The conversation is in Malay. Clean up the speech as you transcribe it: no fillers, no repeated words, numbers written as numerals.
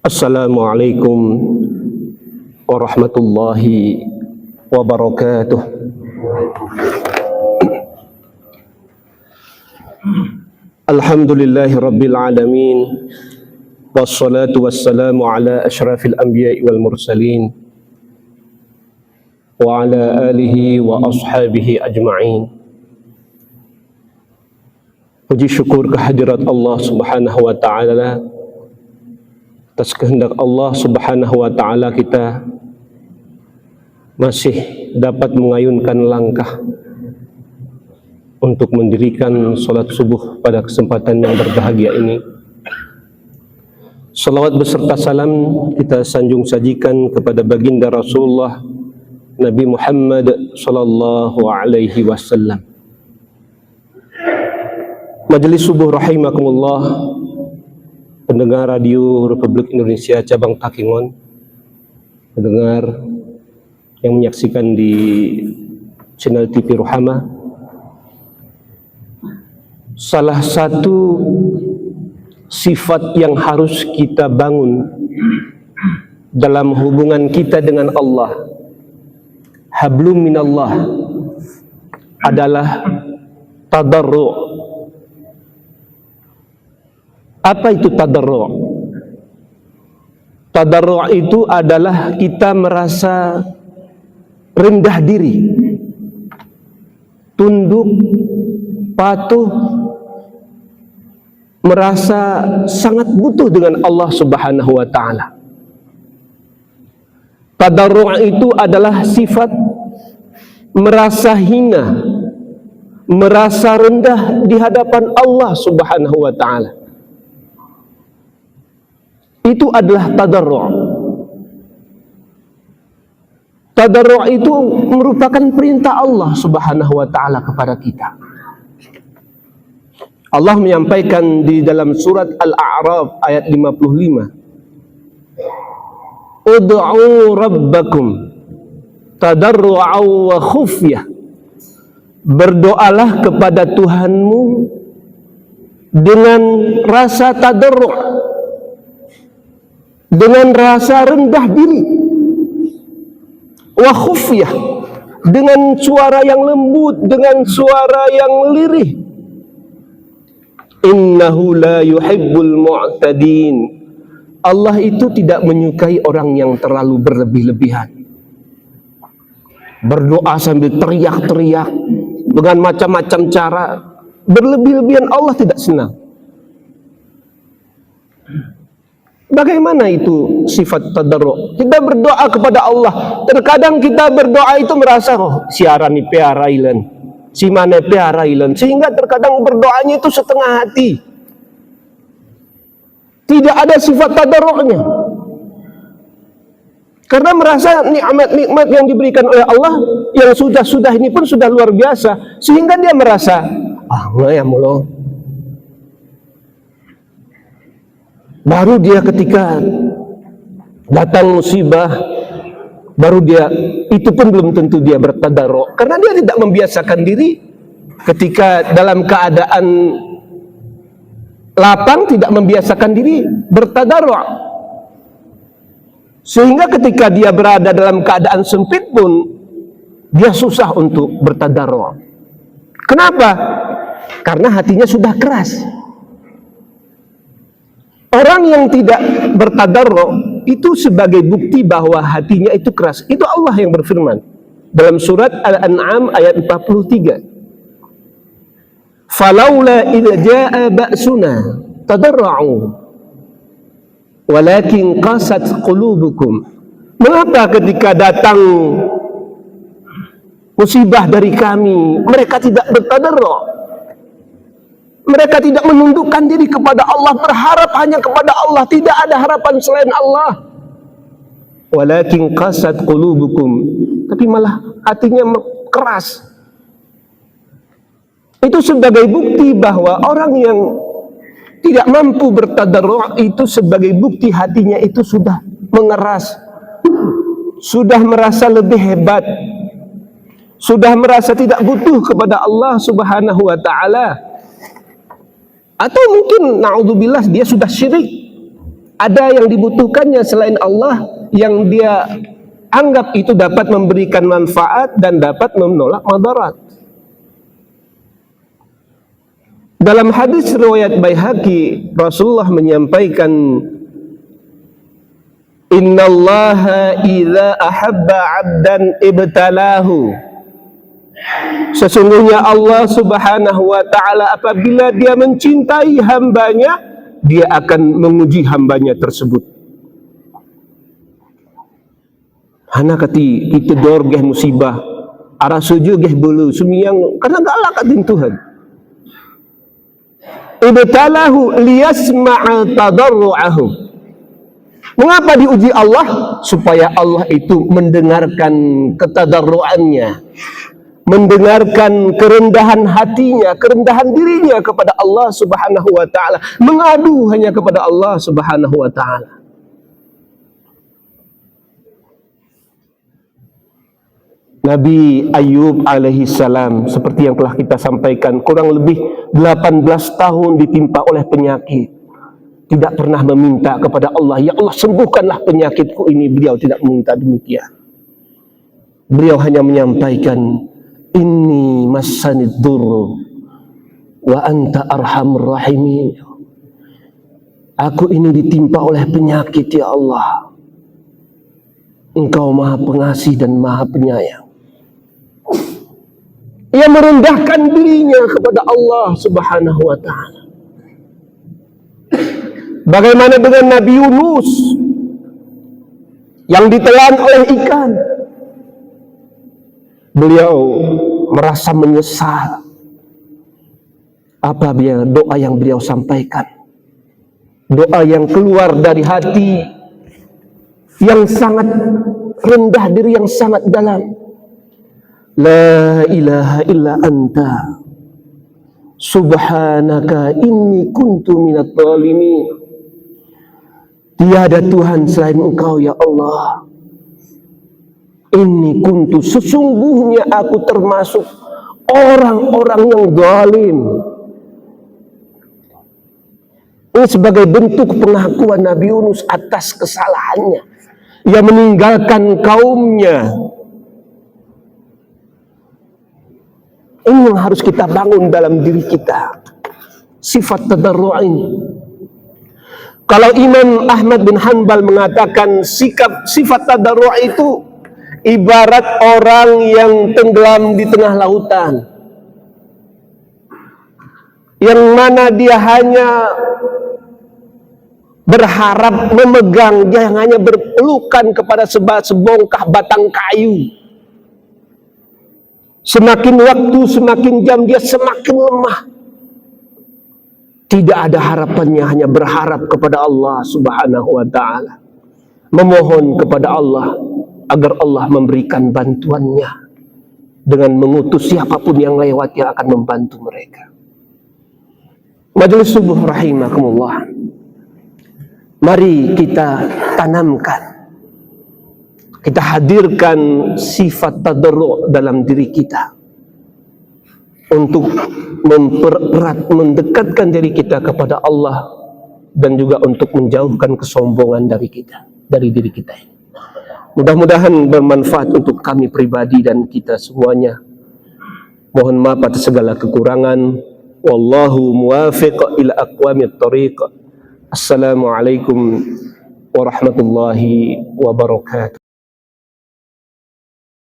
Assalamualaikum warahmatullahi wabarakatuh. Alhamdulillahi rabbil alamin, wassalatu wassalamu ala ashrafil anbiya'i wal mursalin wa ala alihi wa ashabihi ajma'in. Puji syukur kehadirat Allah subhanahu wa ta'ala. Atas kehendak Allah subhanahu wa ta'ala kita masih dapat mengayunkan langkah untuk mendirikan salat subuh pada kesempatan yang berbahagia ini. Salawat beserta salam kita sanjung sajikan kepada baginda Rasulullah Nabi Muhammad sallallahu alaihi wasallam. Majelis subuh rahimakumullah, pendengar radio Republik Indonesia cabang Takingon, pendengar yang menyaksikan di channel TV Rohama. Salah satu sifat yang harus kita bangun dalam hubungan kita dengan Allah, hablum minallah, adalah tadarru'. Apa itu tadarru'? Tadarru' itu adalah kita merasa rendah diri, tunduk, patuh, merasa sangat butuh dengan Allah subhanahu wa ta'ala. Tadarru' itu adalah sifat merasa hina, merasa rendah di hadapan Allah subhanahu wa ta'ala. Itu adalah tadarru'. Tadarru' itu merupakan perintah Allah subhanahu wa ta'ala kepada kita. Allah menyampaikan di dalam surat Al-A'raf ayat 55. Ud'u rabbakum tadarru'an wa khufyah. Berdoalah kepada Tuhanmu dengan rasa tadarru', dengan rasa rendah diri, wa khufyah, dengan suara yang lembut, dengan suara yang lirih. Innahu la yuhibbul mu'tadin. Allah itu tidak menyukai orang yang terlalu berlebih-lebihan. Berdoa sambil teriak-teriak dengan macam-macam cara, berlebih-lebihan Allah tidak senang. Bagaimana itu sifat tadarru'? Kita berdoa kepada Allah. Terkadang kita berdoa itu merasa, oh, siaran ni piara ilan, si mana piara ilan, sehingga terkadang berdoanya itu setengah hati. Tidak ada sifat tadarru'nya. Karena merasa nikmat-nikmat yang diberikan oleh Allah yang sudah ini pun sudah luar biasa, sehingga dia merasa, enggak ya mulo. Baru dia ketika datang musibah, baru dia, itu pun belum tentu dia bertadarru', karena dia tidak membiasakan diri ketika dalam keadaan lapang, tidak membiasakan diri bertadarru'. Sehingga ketika dia berada dalam keadaan sempit pun dia susah untuk bertadarru'. Kenapa? Karena hatinya sudah keras. Orang yang tidak bertadarru' itu sebagai bukti bahwa hatinya itu keras. Itu Allah yang berfirman dalam surat Al-An'am ayat 43. Falaula idza jaa ba'suna tadarra'u walakin qasat qulubukum. Mengapa ketika datang musibah dari kami mereka tidak bertadarru'? Mereka tidak menundukkan diri kepada Allah, berharap hanya kepada Allah, tidak ada harapan selain Allah. Walakin qasat qulubukum, tapi malah hatinya keras. Itu sebagai bukti bahwa orang yang tidak mampu bertadarru' itu sebagai bukti hatinya itu sudah mengeras, sudah merasa lebih hebat, sudah merasa tidak butuh kepada Allah subhanahu wa ta'ala. Atau mungkin na'udzubillah dia sudah syirik, Ada yang dibutuhkannya selain Allah, yang dia anggap itu dapat memberikan manfaat dan dapat menolak madarat. Dalam hadis riwayat Baihaqi, Rasulullah menyampaikan, innallaha idza ahabba 'abdan ibtalahu. Sesungguhnya Allah Subhanahu wa ta'ala apabila dia mencintai hambanya, dia akan menguji hambanya tersebut. Hana kati kita dor geh musibah, arah suju geh bulu sumiyang karena galak katin Tuhan. Ibtalahu liyasma'a tadarru'ahu. Mengapa diuji Allah? Supaya Allah itu mendengarkan ketadarruannya, mendengarkan kerendahan hatinya, kerendahan dirinya kepada Allah Subhanahu wa ta'ala, mengadu hanya kepada Allah Subhanahu wa ta'ala. Nabi Ayub alaihi salam, seperti yang telah kita sampaikan, kurang lebih 18 tahun ditimpa oleh penyakit, tidak pernah meminta kepada Allah, ya Allah sembuhkanlah penyakitku ini. Beliau tidak meminta demikian. Beliau hanya menyampaikan, inni massanid durru wa anta arhamur rahimin. Aku ini ditimpa oleh penyakit, ya Allah, Engkau maha pengasih dan maha penyayang. Ia merendahkan dirinya kepada Allah Subhanahu wa ta'ala. Bagaimana dengan Nabi Yunus yang ditelan oleh ikan? Beliau merasa menyesal. Apa doa yang beliau sampaikan? Doa yang keluar dari hati yang sangat rendah diri, yang sangat dalam. La ilaha illa anta subhanaka inni kuntu minadh dhalimin. Tiada Tuhan selain Engkau, ya Allah. Inni kuntu, sesungguhnya aku termasuk orang-orang yang zalim. Ini sebagai bentuk pengakuan Nabi Yunus atas kesalahannya. Ia meninggalkan kaumnya. Ini yang harus kita bangun dalam diri kita, sifat tadarru' ini. Kalau Imam Ahmad bin Hanbal mengatakan sifat tadarru' itu ibarat orang yang tenggelam di tengah lautan, yang mana dia hanya berharap memegang, dia hanya berpelukan kepada sebongkah batang kayu. Semakin waktu, semakin jam, dia semakin lemah. Tidak ada harapannya, hanya berharap kepada Allah Subhanahu wa ta'ala. Memohon kepada Allah agar Allah memberikan bantuannya dengan mengutus siapapun yang lewat yang akan membantu mereka. Majelis subuh rahimakumullah. Mari kita tanamkan, kita hadirkan sifat tadarru' dalam diri kita untuk mempererat, mendekatkan diri kita kepada Allah, dan juga untuk menjauhkan kesombongan dari kita, dari diri kita ini. Mudah-mudahan bermanfaat untuk kami pribadi dan kita semuanya. Mohon maaf atas segala kekurangan. Wallahu muwafiq ila aqwamit thariq. Assalamualaikum warahmatullahi wabarakatuh.